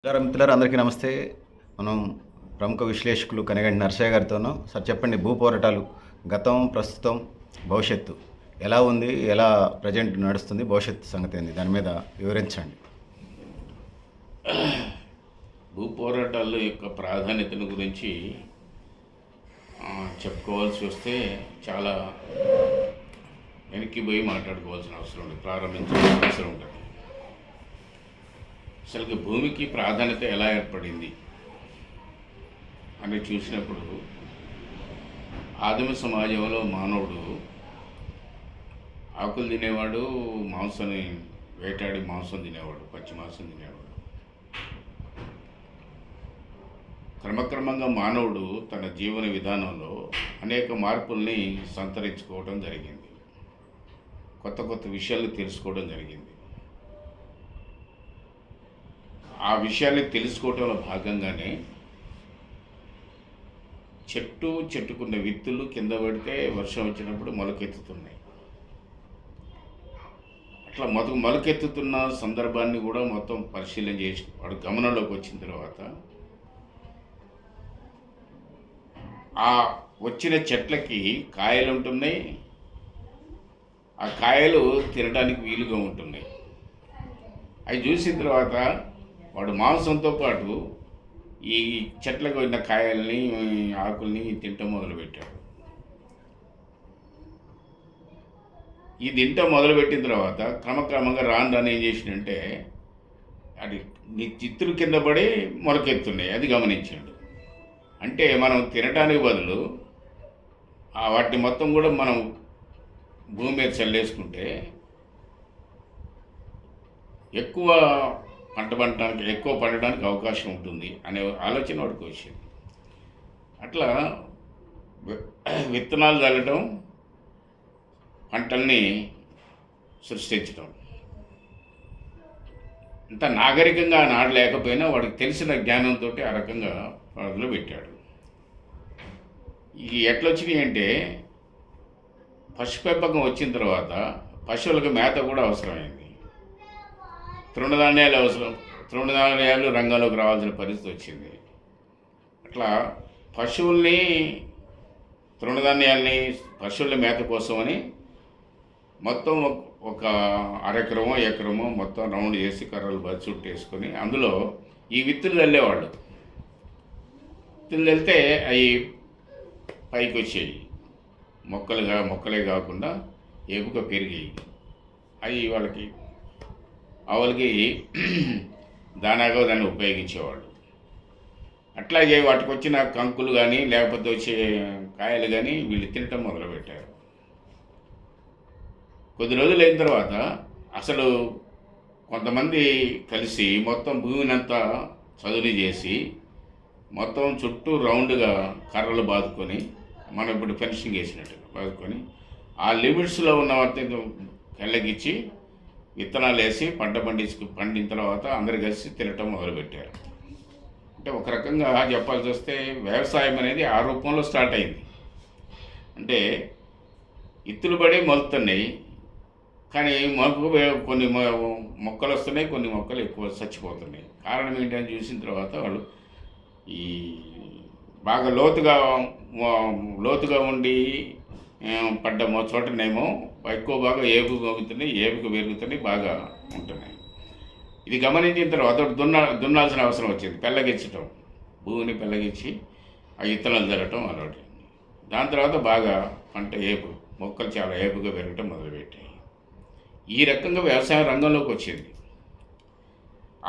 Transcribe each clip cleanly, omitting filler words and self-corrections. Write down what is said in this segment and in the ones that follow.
మిత్రులారా అందరికీ నమస్తే. మనం ప్రముఖ విశ్లేషకులు కనిగంటి నరసయ్య గారితోనూ సార్ చెప్పండి, భూ పోరాటాలు గతం, ప్రస్తుతం, భవిష్యత్తు ఎలా ఉంది, ఎలా ప్రజెంట్ నడుస్తుంది, భవిష్యత్తు సంగతి ఏంది, దాని మీద వివరించండి. భూ పోరాటాల యొక్క ప్రాధాన్యతను గురించి చెప్పుకోవాల్సి వస్తే చాలా వెనక్కి పోయి మాట్లాడుకోవాల్సిన అవసరం ఉంది, ప్రారంభించాల్సిన అవసరం ఉంటుంది. అసలు భూమికి ప్రాధాన్యత ఎలా ఏర్పడింది అని చూసినప్పుడు ఆదిమ సమాజంలో మానవుడు ఆకులు తినేవాడు, మాంసాన్ని వేటాడి మాంసం తినేవాడు, పచ్చి మాంసం తినేవాడు. క్రమక్రమంగా మానవుడు తన జీవన విధానంలో అనేక మార్పుల్ని సంతరించుకోవడం జరిగింది, కొత్త కొత్త విషయాలు తెలుసుకోవడం జరిగింది. ఆ విషయాన్ని తెలుసుకోవడంలో భాగంగానే చెట్టుకున్న విత్తులు కింద పడితే వర్షం వచ్చినప్పుడు మొలకెత్తుతున్నాయి. అట్లా మొలకెత్తుతున్న సందర్భాన్ని కూడా మొత్తం పరిశీలన చేసి వాడు గమనంలోకి వచ్చిన తర్వాత ఆ వచ్చిన చెట్లకి కాయలు ఉంటున్నాయి, ఆ కాయలు తినడానికి వీలుగా ఉంటున్నాయి. అవి చూసిన తర్వాత వాడు మాంసంతో పాటు ఈ చెట్లకు ఉన్న కాయల్ని, ఆకుల్ని తింటం మొదలుపెట్టాడు. ఈ తింటం మొదలుపెట్టిన తర్వాత క్రమక్రమంగా రాను ఏం చేసిందంటే అది నీ చిత్తులు కింద పడి మొలకెత్తున్నాయి, అది గమనించాడు. అంటే మనం తినటానికి బదులు వాటిని మొత్తం కూడా మనం భూమి మీద చల్లేసుకుంటే ఎక్కువ ఎక్కువ పండడానికి అవకాశం ఉంటుంది అనే ఆలోచన వాడికి వచ్చింది. అట్లా విత్తనాలు చల్లడం, పంటల్ని సృష్టించడం అంత నాగరికంగా నాడు లేకపోయినా వాడికి తెలిసిన జ్ఞానంతో ఆ రకంగా మొదలు పెట్టాడు. ఈ ఎట్లొచ్చినాయి అంటే పశుపెంపకం వచ్చిన తర్వాత పశువులకు మేత కూడా అవసరమైంది, తృణధాన్యాలు రంగంలోకి రావాల్సిన పరిస్థితి వచ్చింది. అట్లా పశువుల్ని, తృణధాన్యాల్ని పశువుల మేత కోసమని మొత్తం ఒక అరెకరమో ఎకరమో మొత్తం రౌండ్ చేసి కర్రలు చుట్టూ వేసుకొని అందులో ఈ విత్తులు చల్లేవాళ్ళు. విత్తులు చల్లితే అవి పైకి వచ్చేవి, మొక్కలే కాకుండా ఏపుగా పెరిగాయి. అవి వాళ్ళకి దానాగా దాన్ని ఉపయోగించేవాళ్ళు. అట్లాగే వాటికి వచ్చిన కంకులు కానీ లేకపోతే వచ్చే కాయలు కానీ వీళ్ళు తినటం మొదలుపెట్టారు. కొద్ది రోజులు అయిన తర్వాత అసలు కొంతమంది కలిసి మొత్తం భూమినంతా చదును చేసి మొత్తం చుట్టూ రౌండ్గా కర్రలు బాదుకొని, మనం ఇప్పుడు ఫెన్సింగ్ వేసినట్టు బాదుకొని ఆ లిమిట్స్లో ఉన్న వాటిని కెళ్ళగిచ్చి విత్తనాలు వేసి పండిన తర్వాత అందరు కలిసి తినటం మొదలుపెట్టారు. అంటే ఒక రకంగా చెప్పాల్సి వస్తే వ్యవసాయం అనేది ఆ రూపంలో స్టార్ట్ అయింది. అంటే ఇత్తులు పడి మొలుతున్నాయి, కానీ కొన్ని మొక్కలు వస్తున్నాయి, కొన్ని మొక్కలు ఎక్కువ చచ్చిపోతున్నాయి. కారణం ఏంటని చూసిన తర్వాత వాళ్ళు ఈ బాగా లోతుగా ఉండి పడ్డ చోటనేమో ఎక్కువ బాగా ఏపుకు మోగుతున్నాయి, ఏపుకు పెరుగుతున్నాయి, బాగా ఉంటున్నాయి. ఇది గమనించిన తర్వాత దున్నాల్సిన అవసరం వచ్చింది. పెళ్ళగించటం, భూమిని పెళ్ళగించి ఆ విత్తనాలు జరగటం అలవాటు. దాని తర్వాత బాగా పంట మొక్కలు చాలా ఏపుగా పెరగటం మొదలుపెట్టాయి. ఈ రకంగా వ్యవసాయ రంగంలోకి వచ్చింది.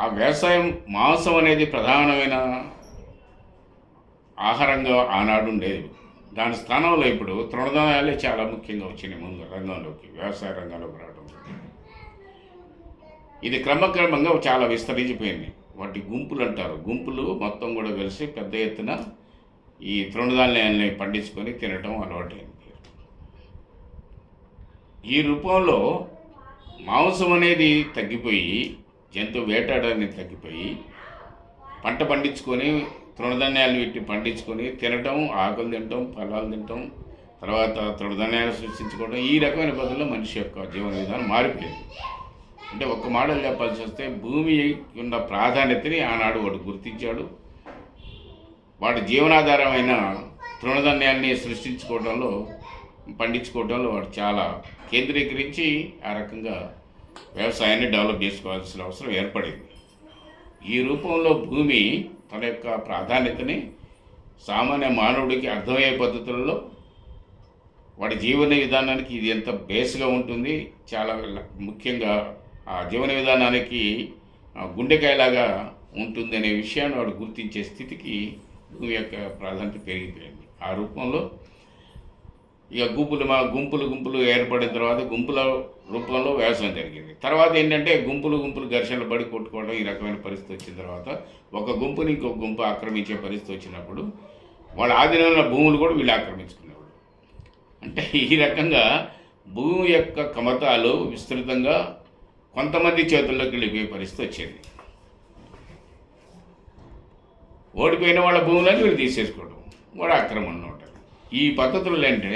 ఆ వ్యవసాయం, మాంసం అనేది ప్రధానమైన ఆహారంగా ఆనాడు ఉండేది. దాని స్థానంలో ఇప్పుడు తృణధాన్యాలే చాలా ముఖ్యంగా వచ్చినాయి ముందు రంగంలోకి, వ్యవసాయ రంగంలోకి రావడం. ఇది క్రమక్రమంగా చాలా విస్తరించిపోయింది. వాటి గుంపులు అంటారు. గుంపులు మొత్తం కూడా కలిసి పెద్ద ఎత్తున ఈ తృణధాన్యాలని పండించుకొని తినటం అలవాటైంది. ఈ రూపంలో మాంసం అనేది తగ్గిపోయి, జంతువు వేటాడని తగ్గిపోయి, పంట పండించుకొని తృణధాన్యాలు వీటిని పండించుకొని తినటం, ఆకులు తినటం, ఫలాలు తినటం, తర్వాత తృణధాన్యాలు సృష్టించుకోవడం, ఈ రకమైన పద్ధతిలో మనిషి యొక్క జీవన విధానం మారిపోయింది. అంటే ఒక్క మాటలు చెప్పాల్సి వస్తే భూమి ఉన్న ప్రాధాన్యతని ఆనాడు వాడు గుర్తించాడు. వాడి జీవనాధారమైన తృణధాన్యాన్ని సృష్టించుకోవడంలో పండించుకోవడంలో వాడు చాలా కేంద్రీకరించి ఆ రకంగా వ్యవసాయాన్ని డెవలప్ చేసుకోవాల్సిన అవసరం ఏర్పడింది. ఈ రూపంలో భూమి తన యొక్క ప్రాధాన్యతని సామాన్య మానవుడికి అర్థమయ్యే పద్ధతులలో వాడి జీవన విధానానికి ఇది ఎంత బేస్గా ఉంటుంది, చాలా ముఖ్యంగా ఆ జీవన విధానానికి గుండెకాయలాగా ఉంటుంది అనే విషయాన్ని వాడు గుర్తించే స్థితికి భూమి యొక్క ప్రాధాన్యత పెరిగిపోయింది. ఆ రూపంలో ఇక గుంపులు ఏర్పడిన తర్వాత గుంపుల రూపంలో వ్యవసాయం జరిగింది. తర్వాత ఏంటంటే గుంపులు ఘర్షణలు పడి కొట్టుకోవడం ఈ రకమైన పరిస్థితి వచ్చిన తర్వాత ఒక గుంపుని ఇంకొక గుంపు ఆక్రమించే పరిస్థితి వచ్చినప్పుడు వాళ్ళ ఆధీనంలో భూములు కూడా వీళ్ళు ఆక్రమించుకునేవాళ్ళు. అంటే ఈ రకంగా భూమి యొక్క కమతాలు విస్తృతంగా కొంతమంది చేతుల్లోకి వెళ్ళిపోయే పరిస్థితి వచ్చేది. ఓడిపోయిన వాళ్ళ భూములని వీళ్ళు తీసేసుకోవడం, వాడు ఆక్రమణ ఉంటారు. ఈ పద్ధతులు అంటే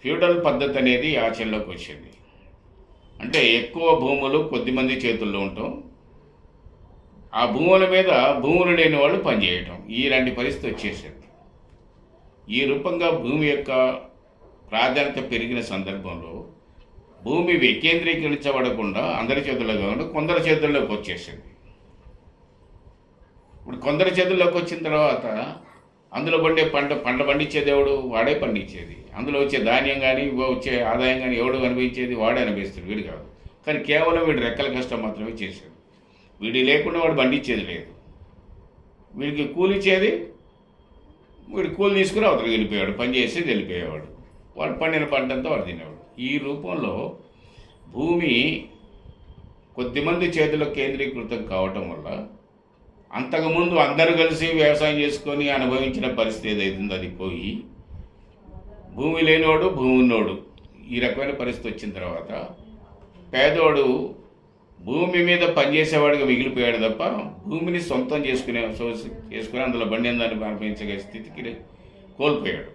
ఫ్యూడల్ పద్ధతి అనేది ఆచరణలోకి వచ్చింది. అంటే ఎక్కువ భూములు కొద్దిమంది చేతుల్లో ఉండటం, ఆ భూముల మీద భూములు లేని వాళ్ళు పనిచేయటం, ఇలాంటి పరిస్థితి వచ్చేసింది. ఈ రూపంగా భూమి యొక్క ప్రాధాన్యత పెరిగిన సందర్భంలో భూమి వికేంద్రీకరించబడకుండా అందరి చేతుల్లో కాకుండా కొందరి చేతుల్లోకి వచ్చేసింది. ఇప్పుడు కొందరి చేతుల్లోకి వచ్చిన తర్వాత అందులో పంట పండించే దేవుడు వాడే పండించేది, అందులో వచ్చే ధాన్యం కానీ వచ్చే ఆదాయం కానీ ఎవడు అనిపించేది వాడే అనిపిస్తాడు, వీడు కాదు. కానీ కేవలం వీడు రెక్కల కష్టం మాత్రమే చేశాడు. వీడి లేకుండా వాడు పండించేది లేదు. వీడికి కూలిచ్చేది, వీడు కూలి తీసుకుని అవతలకి వెళ్ళిపోయాడు, పని చేసేది వెళ్ళిపోయేవాడు, వాడు పండిన పంటంతా వాడు తినేవాడు. ఈ రూపంలో భూమి కొద్దిమంది చేతిలో కేంద్రీకృతం కావటం వల్ల అంతకుముందు అందరూ కలిసి వ్యవసాయం చేసుకొని అనుభవించిన పరిస్థితి ఏదైతుందో అది పోయి భూమి లేనివాడు భూమి ఉన్నోడు ఈ రకమైన పరిస్థితి వచ్చిన తర్వాత పేదోడు భూమి మీద పనిచేసేవాడిగా మిగిలిపోయాడు తప్ప భూమిని సొంతం చేసుకుని అందులో బండిందాన్ని అనుభవించే స్థితికి కోల్పోయాడు.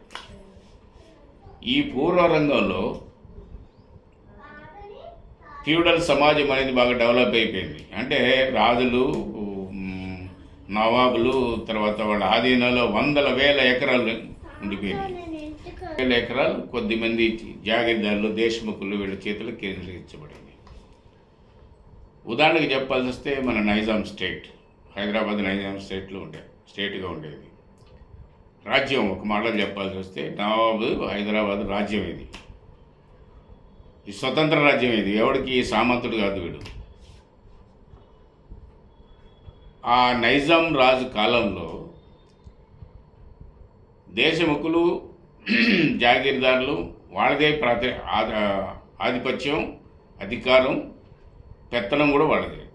ఈ పూర్వ రంగంలో ఫ్యూడల్ సమాజం అనేది బాగా డెవలప్ అయిపోయింది. అంటే రాజులు, నవాబులు, తర్వాత వాళ్ళ ఆధీనంలో వేల ఎకరాలు ఉండిపోయింది. వేల ఎకరాలు కొద్దిమంది జాగీర్దారులు, దేశముఖులు వీళ్ళ చేతులు కేంద్రీకరించబడింది. ఉదాహరణకి చెప్పాల్సి వస్తే మన నైజాం స్టేట్, హైదరాబాద్ నైజాం స్టేట్గా ఉండేది. రాజ్యం ఒక మాటలు చెప్పాల్సి వస్తే నవాబు హైదరాబాద్ రాజ్యం ఇది. ఈ స్వతంత్ర రాజ్యం ఇది, ఎవడికి సామంతుడు కాదు వీడు. ఆ నైజాం రాజు కాలంలో దేశముఖులు, జాగీర్దారులు వాళ్ళదే ఆధిపత్యం, అధికారం, పెత్తనం కూడా వాళ్ళదే.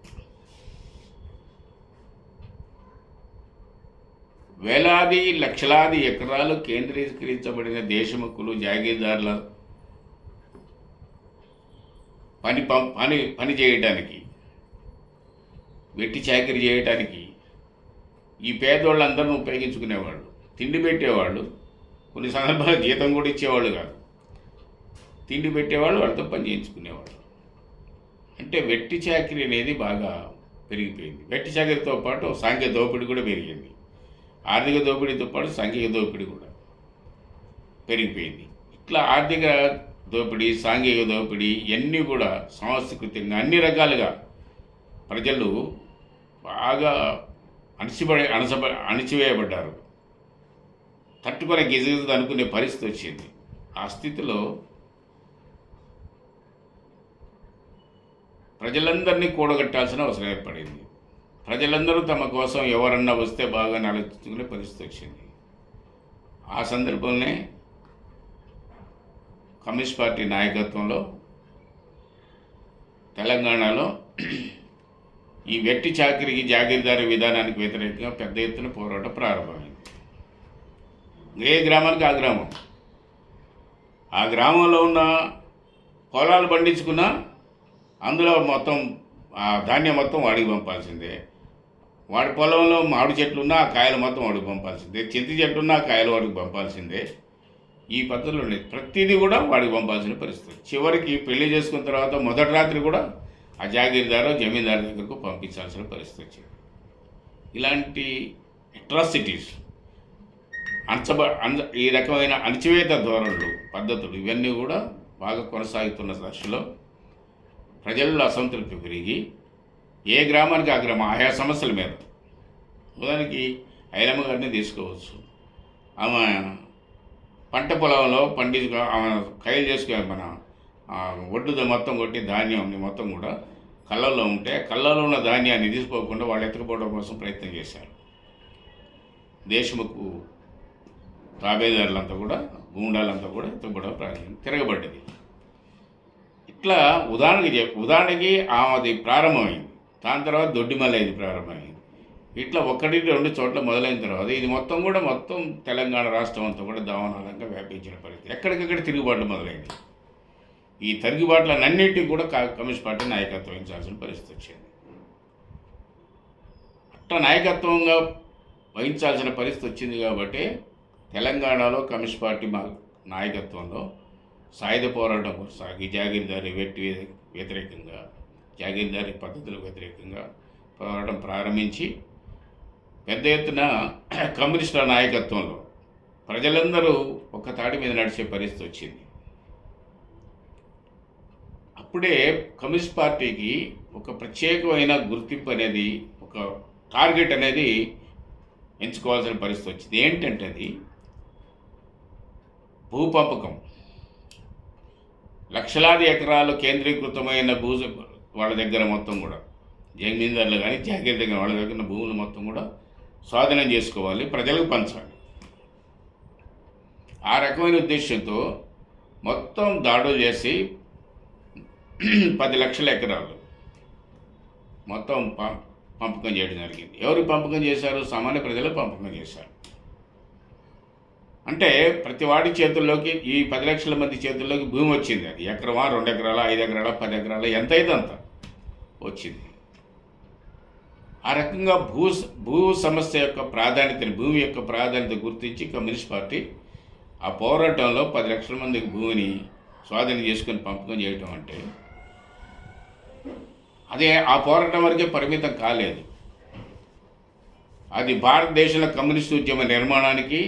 వేలాది లక్షలాది ఎకరాలు కేంద్రీకరించబడిన దేశముఖులు, జాగీర్దారుల పని చేయడానికి, వెట్టి చాకిరీ చేయడానికి ఈ పేదవాళ్ళందరినీ ఉపయోగించుకునేవాళ్ళు. తిండి పెట్టేవాళ్ళు, కొన్ని సందర్భాల్లో జీతం కూడా ఇచ్చేవాళ్ళు కాదు, తిండి పెట్టేవాళ్ళు, వాళ్ళతో పని చేయించుకునేవాళ్ళు. అంటే వెట్టి చాకిరీ అనేది బాగా పెరిగిపోయింది. వెట్టి చాకిరీతో పాటు సాంఘిక దోపిడీ కూడా పెరిగింది. ఆర్థిక దోపిడీతో పాటు సాంఘిక దోపిడీ కూడా పెరిగిపోయింది. ఇట్లా ఆర్థిక దోపిడీ, సాంఘిక దోపిడీ ఇవన్నీ కూడా సాంస్కృతికంగా అన్ని రకాలుగా ప్రజలు బాగా అణచివేయబడ్డారు. తట్టుకునే గిజగిజ అనుకునే పరిస్థితి వచ్చింది. ఆ స్థితిలో ప్రజలందరినీ కూడగట్టాల్సిన అవసరం ఏర్పడింది. ప్రజలందరూ తమ కోసం ఎవరన్నా వస్తే బాగా ఆలోచించుకునే పరిస్థితి వచ్చింది. ఆ సందర్భంలోనే కమ్యూనిస్ట్ పార్టీ నాయకత్వంలో తెలంగాణలో ఈ వెట్టి చాకిరికి, జాగీర్దారీ విధానానికి వ్యతిరేకంగా పెద్ద ఎత్తున పోరాటం ప్రారంభమైంది. ఏ గ్రామానికి ఆ గ్రామం, ఆ గ్రామంలో ఉన్న పొలాలు పండించుకున్నా అందులో మొత్తం ఆ ధాన్యం మొత్తం వాడికి పంపాల్సిందే. వాడి పొలంలో మామిడి చెట్లు ఉన్నా ఆ కాయలు మొత్తం వాడికి పంపాల్సిందే, చింతి చెట్టు ఉన్నా ఆ కాయలు వాడికి పంపాల్సిందే. ఈ పద్ధతిలో ఉండేది. ప్రతిదీ కూడా వాడికి పంపాల్సిన పరిస్థితి. చివరికి పెళ్లి చేసుకున్న తర్వాత మొదటి రాత్రి కూడా ఆ జాగీర్దారు జమీందారు దగ్గరకు పంపించాల్సిన పరిస్థితి వచ్చింది. ఇలాంటి అట్రాసిటీస్, ఈ రకమైన అణచివేత ధోరణులు, పద్ధతులు ఇవన్నీ కూడా బాగా కొనసాగుతున్న దశలో ప్రజల్లో అసంతృప్తి పెరిగి ఏ గ్రామానికి ఆ గ్రామం ఆయా సమస్యల మీద, ఉదాహరణకి ఐలమ్మ గారిని తీసుకోవచ్చు. ఆమె పంట పొలంలో ఆమె కైలు చేసుకునే ఒడ్డు మొత్తం కొట్టి ధాన్యం మొత్తం కూడా కళ్ళల్లో ఉంటే కళ్ళల్లో ఉన్న ధాన్యాన్ని తీసుకోకుండా వాళ్ళు ఎత్తుకుపోవడం కోసం ప్రయత్నం చేశారు. దేశముఖ్ తాబేదారులంతా కూడా, గూండాలంతా కూడా ఎత్తుకుపోవడం తిరగబడ్డది. ఇట్లా ఉదాహరణకి ఆమెది ప్రారంభమైంది. దాని తర్వాత దొడ్డిమల్ల ఇది ప్రారంభమైంది. ఇట్లా 1-2 చోట్ల మొదలైన తర్వాత ఇది మొత్తం తెలంగాణ రాష్ట్రం అంతా కూడా దావానాలంగా వ్యాపించిన పరిస్థితి. ఎక్కడికక్కడ తిరుగుబాట్లు మొదలైంది. ఈ తిరుగుబాట్లన్నింటినీ కూడా కమ్యూనిస్ట్ పార్టీ నాయకత్వం వహించాల్సిన పరిస్థితి వచ్చింది. అట్లా నాయకత్వంగా వహించాల్సిన పరిస్థితి వచ్చింది కాబట్టి తెలంగాణలో కమ్యూనిస్ట్ పార్టీ నాయకత్వంలో సాయుధ పోరాటం కొనసాగి జాగీర్దారీ వ్యతిరేకంగా, జాగీర్దారీ పద్ధతులకు వ్యతిరేకంగా పోరాటం ప్రారంభించి పెద్ద ఎత్తున కమ్యూనిస్టుల నాయకత్వంలో ప్రజలందరూ ఒక తాటి మీద నడిచే పరిస్థితి వచ్చింది. అప్పుడే కమ్యూనిస్ట్ పార్టీకి ఒక ప్రత్యేకమైన గుర్తింపు అనేది, ఒక టార్గెట్ అనేది ఎంచుకోవాల్సిన పరిస్థితి వచ్చింది. ఏంటంటే అది భూపంపకం. లక్షలాది ఎకరాలు కేంద్రీకృతమైన వాళ్ళ దగ్గర మొత్తం కూడా జమీందారులు కానీ జాగీర్ దగ్గర వాళ్ళ దగ్గర ఉన్న భూములు మొత్తం కూడా స్వాధీనం చేసుకోవాలి, ప్రజలకు పంచాలి. ఆ రకమైన ఉద్దేశంతో మొత్తం దాడులు చేసి 10 లక్షల ఎకరాలు మొత్తం పంపకం చేయడం జరిగింది. ఎవరు పంపకం చేశారు? సామాన్య ప్రజలు పంపకం చేశారు. అంటే ప్రతి వాడి చేతుల్లోకి, ఈ 10 లక్షల మంది చేతుల్లోకి భూమి వచ్చింది. అది ఎకరమా, 2 ఎకరాల, 5 ఎకరాల, 10 ఎకరాల, ఎంత అయితే అంత వచ్చింది. ఆ రకంగా భూ సమస్య యొక్క ప్రాధాన్యతని, భూమి యొక్క ప్రాధాన్యత గుర్తించి కమ్యూనిస్ట్ పార్టీ ఆ పోరాటంలో 10 లక్షల మందికి భూమిని స్వాధీనం చేసుకొని పంపకం చేయటం అంటే అదే ఆ పోరాటం వరకే పరిమితం కాలేదు. అది భారతదేశంలో కమ్యూనిస్ట్ ఉద్యమ నిర్మాణానికి,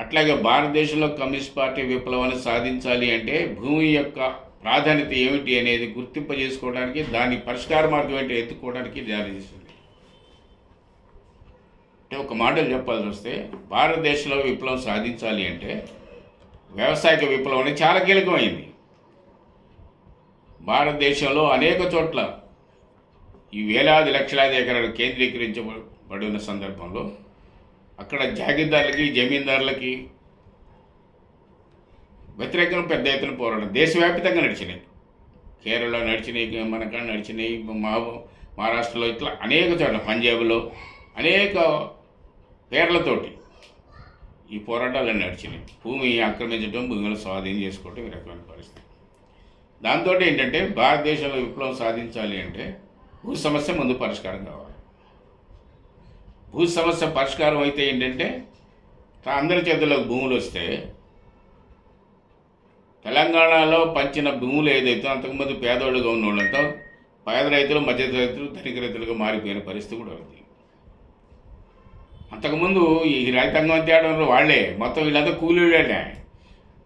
అట్లాగే భారతదేశంలో కమ్యూనిస్ట్ పార్టీ విప్లవాన్ని సాధించాలి అంటే భూమి యొక్క ప్రాధాన్యత ఏమిటి అనేది గుర్తింపజేసుకోవడానికి, దాని పరిష్కార మార్గం ఏంటి ఎత్తుకోవడానికి దారి తీసింది. అంటే ఒక మాటలు చెప్పాల్సి వస్తే, భారతదేశంలో విప్లవం సాధించాలి అంటే వ్యవసాయక విప్లవం అనేది చాలా కీలకమైంది. భారతదేశంలో అనేక చోట్ల ఈ వేలాది లక్షలాది ఎకరాలు కేంద్రీకరించబడి ఉన్న సందర్భంలో అక్కడ జాగీర్దారులకి, జమీందారులకి వ్యతిరేకంగా పెద్ద ఎత్తున పోరాటం దేశవ్యాప్తంగా నడిచినాయి. కేరళలో నడిచినాయి, మనకాడ నడిచినాయి, మహారాష్ట్రలో, ఇట్లా అనేక చోట్ల, పంజాబ్లో అనేక పేర్లతోటి ఈ పోరాటాలు నడిచినాయి. భూమి ఆక్రమించడం, భూమిని స్వాధీనం చేసుకోవడం ఈ రకమైన పరిస్థితి. దాంతో ఏంటంటే భారతదేశంలో విప్లవం సాధించాలి అంటే భూ సమస్య ముందు పరిష్కారం కావాలి. భూ సమస్య పరిష్కారం అయితే ఏంటంటే అందరి చేతుల్లోకి భూములు వస్తే, తెలంగాణలో పంచిన భూములు ఏదైతే అంతకుముందు పేదోళ్ళుగా ఉన్న వాళ్ళంతా పేద రైతులు, మధ్య రైతులు, ధనిక రైతులుగా మారిపోయిన పరిస్థితి కూడా ఉంది. అంతకుముందు ఈ రైతాంగం తేడంలో వాళ్ళే మొత్తం వీళ్ళంతా కూలీళ్ళే.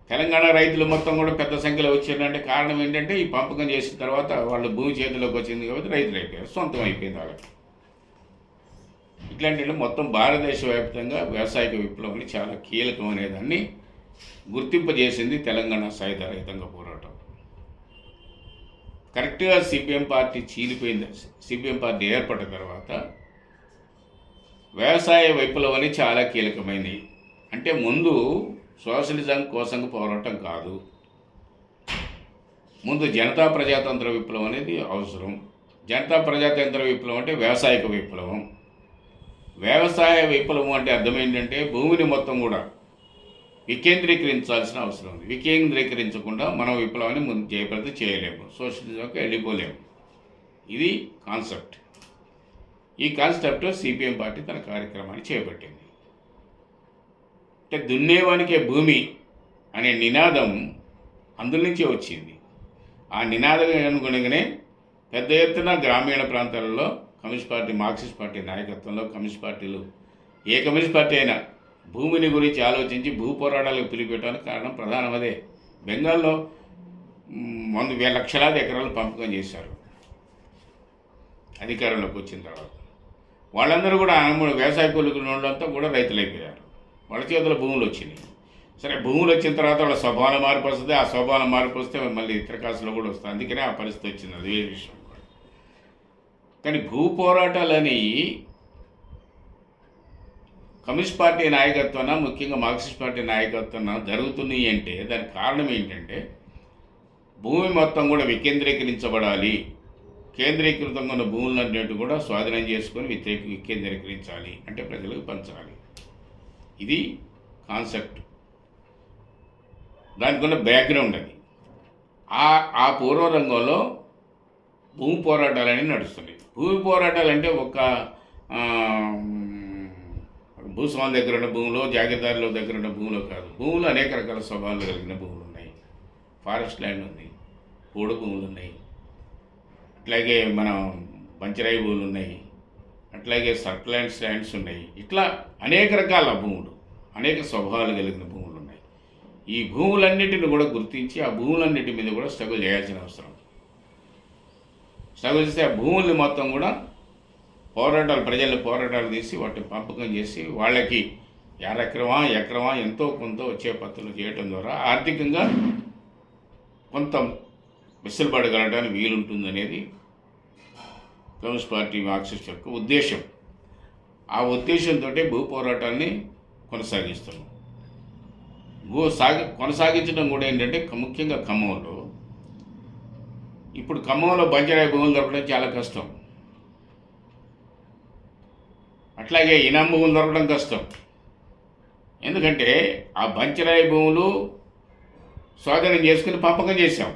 తెలంగాణ రైతులు మొత్తం కూడా పెద్ద సంఖ్యలో వచ్చారంటే కారణం ఏంటంటే ఈ పంపకం చేసిన తర్వాత వాళ్ళు భూమి చేతిలోకి వచ్చింది కాబట్టి రైతులు అయిపోయారు, సొంతం అయిపోయింది వాళ్ళకి. ఇట్లాంటి మొత్తం భారతదేశ వ్యాప్తంగా వ్యవసాయక విప్లవం చాలా కీలకం అనేదాన్ని గుర్తింపజేసింది తెలంగాణ సాయుధ రైతాంగ పోరాటం. కరెక్ట్గా సిపిఎం పార్టీ చీలిపోయింది. సిపిఎం పార్టీ ఏర్పడిన తర్వాత వ్యవసాయ విప్లవం చాలా కీలకమైనవి. అంటే ముందు సోషలిజం కోసం పోరాటం కాదు, ముందు జనతా ప్రజాతంత్ర విప్లవం అనేది అవసరం. జనతా ప్రజాతంత్ర విప్లవం అంటే వ్యవసాయక విప్లవం. వ్యవసాయ విప్లవం అంటే అర్థం ఏంటంటే భూమిని మొత్తం కూడా వికేంద్రీకరించాల్సిన అవసరం ఉంది. వికేంద్రీకరించకుండా మనం విప్లవాన్ని ముందు జయప్రదం చేయలేము, సోషలిజంకి వెళ్ళిపోలేము. ఇది కాన్సెప్ట్. ఈ కాన్సెప్ట్ సిపిఎం పార్టీ తన కార్యక్రమాన్ని చేపట్టింది. అంటే దున్నేవానికే భూమి అనే నినాదం అందులో నుంచే వచ్చింది. ఆ నినాదం అనుగుణంగానే పెద్ద ఎత్తున గ్రామీణ ప్రాంతాలలో కమ్యూనిస్ట్ పార్టీ, మార్క్సిస్ట్ పార్టీ నాయకత్వంలో కమ్యూనిస్ట్ పార్టీలు, ఏ కమ్యూనిస్ట్ పార్టీ అయినా భూమిని గురించి ఆలోచించి భూ పోరాటాలకు పిలిపెట్టడానికి కారణం ప్రధానం అదే. బెంగాల్లో లక్షలాది ఎకరాలు పంపకం చేశారు అధికారంలోకి వచ్చిన తర్వాత. వాళ్ళందరూ కూడా వ్యవసాయ కూలీకులు వాళ్ళంతా కూడా రైతులైపోయారు. వాళ్ళ చేతుల భూములు వచ్చినాయి. సరే, భూములు వచ్చిన తర్వాత వాళ్ళ స్వభావం మార్పు వస్తుంది. ఆ స్వభావం మార్పు వస్తే మళ్ళీ ఇతర కాసులో కూడా వస్తుంది. అందుకనే ఆ పరిస్థితి వచ్చింది. అది వేరే విషయం. కానీ భూ పోరాటాలు అనేవి కమ్యూనిస్ట్ పార్టీ నాయకత్వాన, ముఖ్యంగా మార్క్సిస్ట్ పార్టీ నాయకత్వాన జరుగుతున్నాయి అంటే దానికి కారణం ఏంటంటే భూమి మొత్తం కూడా వికేంద్రీకరించబడాలి, కేంద్రీకృతంగా ఉన్న భూములన్నిటి కూడా స్వాధీనం చేసుకొని వికేంద్రీకరించాలి, అంటే ప్రజలకు పంచాలి. ఇది కాన్సెప్ట్. దానికి ఉన్న బ్యాక్గ్రౌండ్ అది. ఆ పూర్వ రంగంలో భూమి పోరాటాలన్నీ నడుస్తున్నాయి. భూమి పోరాటాలు అంటే ఒక భూస్వామి దగ్గర ఉన్న భూములు, జాగీర్దారుల దగ్గర ఉన్న భూములు కాదు. భూములు అనేక రకాల స్వభావాలు కలిగిన భూములు ఉన్నాయి. ఫారెస్ట్ ల్యాండ్ ఉంది, పోడు భూములు ఉన్నాయి, అట్లాగే మన బంచరాయి భూములు ఉన్నాయి, అట్లాగే సర్క్లాండ్ ల్యాండ్స్ ఉన్నాయి. ఇట్లా అనేక రకాల భూములు, అనేక స్వభావాలు కలిగిన భూములు ఉన్నాయి. ఈ భూములన్నిటిని కూడా గుర్తించి ఆ భూములన్నిటి మీద కూడా స్ట్రగుల్ చేయాల్సిన అవసరం. స్ట్రగుల్ చేస్తే ఆ భూముల్ని మొత్తం కూడా ప్రజల పోరాటాలు తీసి వాటిని పంపకం చేసి వాళ్ళకి ఎకరమా ఎంతో కొంత వచ్చే పత్తులు చేయటం ద్వారా ఆర్థికంగా కొంత వెసులుబాటుగలడానికి వీలుంటుందనేది కమ్యూనిస్ట్ పార్టీ, మార్క్సిస్ట్ యొక్క ఉద్దేశం. ఆ ఉద్దేశంతో భూ పోరాటాన్ని కొనసాగిస్తున్నాం. కొనసాగించడం కూడా ఏంటంటే ముఖ్యంగా ఖమ్మంలో, ఇప్పుడు ఖమ్మంలో బంజరాయి భూములు దొరకడం చాలా కష్టం. అట్లాగే ఇనాం భూములు దొరకడం కష్టం. ఎందుకంటే ఆ బంచరాయి భూములు స్వాధీనం చేసుకుని పంపకం చేశాం.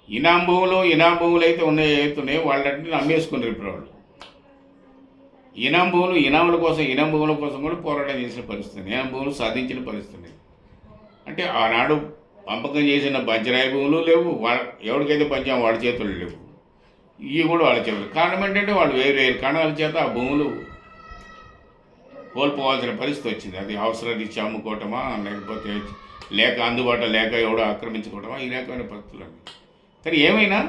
ఇనాం భూములు అయితే అవుతున్నాయో వాళ్ళంటే అమ్మేసుకున్నారు ఇప్పుడు వాళ్ళు. ఇనాం భూముల కోసం కూడా పోరాటం చేసిన పరిస్థితి, ఇనాం భూములు సాధించిన పరిస్థితి. అంటే ఆనాడు పంపకం చేసిన బంచరాయి భూములు లేవు, ఎవరికైతే పంచాం వాళ్ళ చేతులు లేవు, ఇవి కూడా వాళ్ళ చేతులు. కారణం ఏంటంటే వాళ్ళు వేరు కారణాల చేత ఆ భూములు కోల్పోవాల్సిన పరిస్థితి వచ్చింది. అది అవసరాన్ని అమ్ముకోవటమా, లేకపోతే అందుబాటులో లేక ఎవడో ఆక్రమించుకోవటమా, ఈ రకమైన పరిస్థితులన్నీ. కానీ ఏమైనా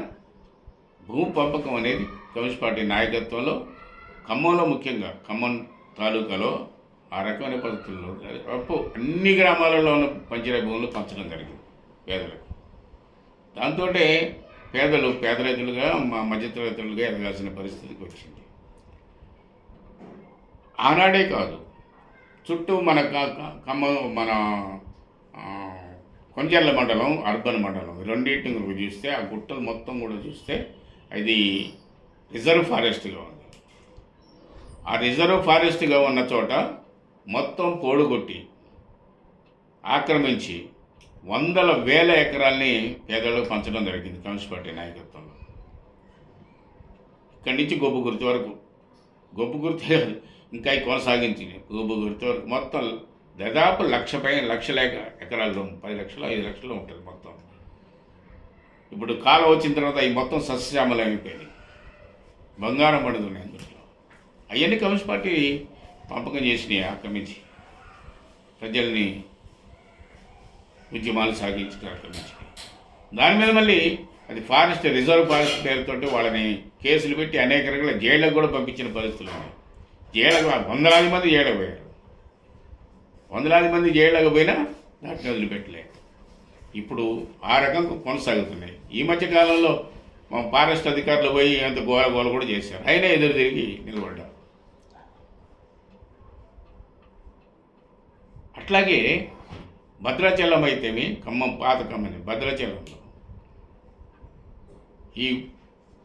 భూ పంపకం అనేది కమ్యూనిస్ట్ పార్టీ నాయకత్వంలో ఖమ్మంలో, ముఖ్యంగా ఖమ్మం తాలూకాలో ఆ రకమైన పరిస్థితుల్లో అన్ని గ్రామాలలో ఉన్న పంచరాయి భూములు పంచడం జరిగింది పేదలకు. దాంతో పేద రైతులుగా, మధ్యతరగతులుగా ఎదగాల్సిన పరిస్థితికి వచ్చింది. ఆనాడే కాదు, చుట్టూ మన మన కొంచెర్ల మండలం, అర్బన్ మండలం రెండింటిని చూస్తే ఆ గుట్టలు మొత్తం కూడా చూస్తే అది రిజర్వ్ ఫారెస్ట్గా ఉంది. ఆ రిజర్వ్ ఫారెస్ట్గా ఉన్న చోట మొత్తం పోడుగొట్టి ఆక్రమించి వందల వేల ఎకరాల్ని పేదలకు పంచడం జరిగింది కమ్యూనిస్ట్ పార్టీ నాయకత్వంలో. ఇక్కడి నుంచి గొప్ప గుర్తు వరకు, గొప్ప గుర్తు ఇంకా కొనసాగించింది. గొప్ప గుర్తు వరకు మొత్తం దాదాపు లక్షల ఎకరాల్లో 10 లక్షలు 5 లక్షలు ఉంటుంది మొత్తం. ఇప్పుడు కాలం వచ్చిన తర్వాత ఈ మొత్తం సస్యశ్యామలం అయిపోయినాయి, బంగారం పడుతున్నాయి అందులో. అవన్నీ కమ్యూనిస్ట్ పార్టీ పంపకం చేసినాయి, ఆక్రమించి ప్రజల్ని ఉద్యమాలు సాగించడం ఆక్రమించి. దాని మీద మళ్ళీ అది రిజర్వ్ ఫారెస్ట్ పేరుతోటి వాళ్ళని కేసులు పెట్టి అనేక రకాల జైళ్ళకు కూడా పంపించిన పరిస్థితులు ఉన్నాయి. వందలాది మంది జైళ్ళకు పోయారు. వందలాది మంది జైళ్ళకు పోయినా దాటిని వదిలిపెట్టలేదు. ఇప్పుడు ఆ రకంగా కొనసాగుతున్నాయి. ఈ మధ్యకాలంలో మా ఫారెస్ట్ అధికారులు పోయి అంత గోల కూడా చేశారు, అయినా ఎదురు తిరిగి నిలబడ్డారు. అట్లాగే భద్రాచలం అయితేమి, ఖమ్మం పాత ఖమ్మం భద్రాచలంలో ఈ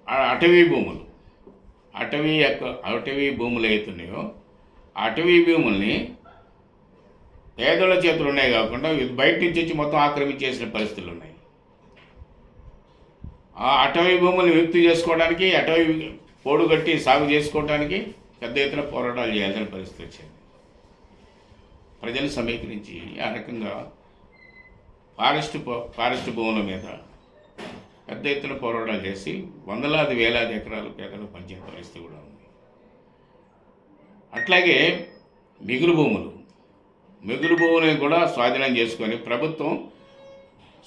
అటవీ భూములు అవుతున్నాయో అటవీ భూముల్ని పేదల చేతులు ఉన్నాయి కాకుండా బయట నుంచి వచ్చి మొత్తం ఆక్రమించేసిన పరిస్థితులు ఉన్నాయి. ఆ అటవీ భూముల్ని విముక్తి చేసుకోవడానికి, అటవీ పోడు కట్టి సాగు చేసుకోవడానికి పెద్ద ఎత్తున పోరాటాలు చేయాల్సిన పరిస్థితి వచ్చింది. ప్రజలు సమీకరించి ఆ రకంగా ఫారెస్ట్ భూముల మీద పెద్ద ఎత్తున పోరాటాలు చేసి వందలాది వేలాది ఎకరాలు పేదలకు పంచిన పరిస్థితి కూడా ఉంది. అట్లాగే మిగులు భూములను కూడా స్వాధీనం చేసుకొని ప్రభుత్వం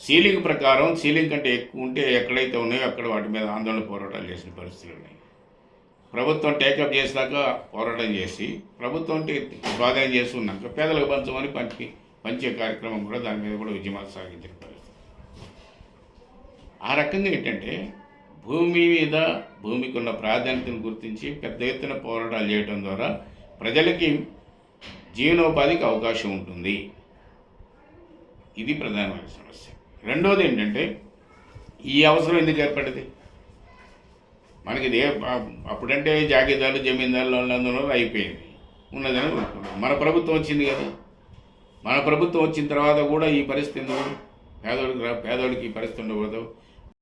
సీలింగ్ ప్రకారం సీలింగ్ కంటే ఎక్కువ ఉంటే ఎక్కడైతే ఉన్నాయో అక్కడ వాటి మీద ఆందోళన పోరాటాలు చేసిన పరిస్థితులు ఉన్నాయి. ప్రభుత్వం టేకప్ చేసినాక పోరాటం చేసి ప్రభుత్వం స్వాధీనం చేసుకున్నాక పేదలకు పంచమని పంచే కార్యక్రమం కూడా దాని మీద కూడా ఉద్యమాలు సాగించిన పరిస్థితి. ఆ రకంగా ఏంటంటే భూమికి ఉన్న ప్రాధాన్యతను గుర్తించి పెద్ద ఎత్తున పోరాటాలు చేయడం ద్వారా ప్రజలకి జీవనోపాధికి అవకాశం ఉంటుంది. ఇది ప్రధానమైన సమస్య. రెండోది ఏంటంటే ఈ అవసరం ఎందుకు ఏర్పడింది? మనకి అప్పుడంటే జాగీర్దారులు జమీందారులు అందరూ అయిపోయింది, ఉన్నదని అనుకున్నాం. మన ప్రభుత్వం వచ్చింది కదా, మన ప్రభుత్వం వచ్చిన తర్వాత కూడా ఈ పరిస్థితి ఎందుకు? పేదోడికి ఈ పరిస్థితి ఉండకూడదు.